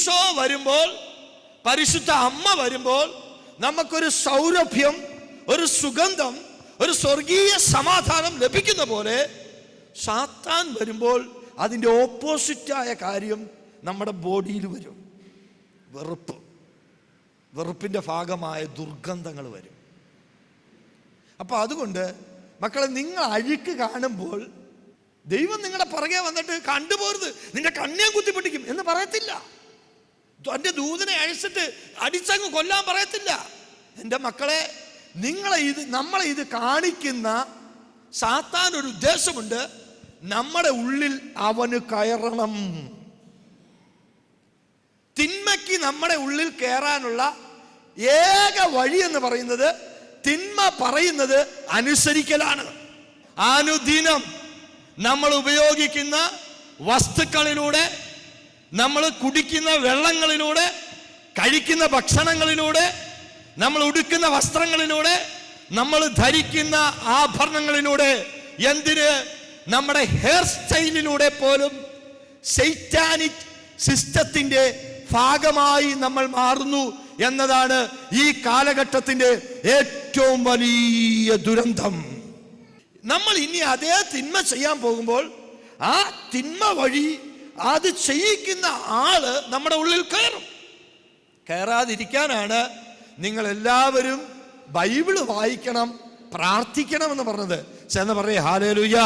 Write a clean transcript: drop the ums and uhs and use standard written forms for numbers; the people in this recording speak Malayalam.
ഈശോ വരുമ്പോൾ, പരിശുദ്ധ അമ്മ വരുമ്പോൾ നമുക്കൊരു സൗരഭ്യം, ഒരു സുഗന്ധം, ഒരു സ്വർഗീയ സമാധാനം ലഭിക്കുന്ന പോലെ സാത്താൻ വരുമ്പോൾ അതിൻ്റെ ഓപ്പോസിറ്റായ കാര്യം നമ്മുടെ ബോഡിയിൽ വരും. വെറുപ്പിൻ്റെ ഭാഗമായ ദുർഗന്ധങ്ങൾ വരും. അപ്പോൾ അതുകൊണ്ട് മക്കളെ, നിങ്ങൾ അഴുക്ക് കാണുമ്പോൾ ദൈവം നിങ്ങളുടെ പുറകെ വന്നിട്ട് കണ്ടുപോരുത്, നിന്റെ കണ്ണിയെ കുത്തിപ്പൊട്ടിക്കും എന്ന് പറയത്തില്ല. തൻ്റെ ദൂതനെ അടിച്ചങ്ങ് കൊല്ലാൻ പറയത്തില്ല. എൻ്റെ മക്കളെ, നമ്മളെ ഇത് കാണിക്കുന്ന സാത്താൻ ഒരു ഉദ്ദേശമുണ്ട്. നമ്മുടെ ഉള്ളിൽ അവന് കയറണം. തിന്മയ്ക്ക് നമ്മുടെ ഉള്ളിൽ കയറാനുള്ള ഏക വഴി എന്ന് പറയുന്നത് തിന്മ പറയുന്നത് അനുസരിക്കലാണ്. അനുദിനം നമ്മൾ ഉപയോഗിക്കുന്ന വസ്തുക്കളിലൂടെ, നമ്മൾ കുടിക്കുന്ന വെള്ളങ്ങളിലൂടെ, കഴിക്കുന്ന ഭക്ഷണങ്ങളിലൂടെ, നമ്മൾ ഉടുക്കുന്ന വസ്ത്രങ്ങളിലൂടെ, നമ്മൾ ധരിക്കുന്ന ആഭരണങ്ങളിലൂടെ, എന്തിന് നമ്മുടെ ഹെയർ സ്റ്റൈലിലൂടെ പോലും സൈറ്റാനിക് സിസ്റ്റത്തിന്റെ ഭാഗമായി നമ്മൾ മാറുന്നു എന്നതാണ് ഈ കാലഘട്ടത്തിന്റെ ഏറ്റവും വലിയ ദുരന്തം. നമ്മൾ ഇനി അതേ തിന്മ ചെയ്യാൻ പോകുമ്പോൾ ആ തിന്മ വഴി അത് ചെയ്യിക്കുന്ന ആള് നമ്മുടെ ഉള്ളിൽ കയറും. കയറാതിരിക്കാനാണ് നിങ്ങൾ എല്ലാവരും ബൈബിള് വായിക്കണം, പ്രാർത്ഥിക്കണം എന്ന് പറഞ്ഞത്. ചെന്ന് പറയേ ഹല്ലേലൂയ.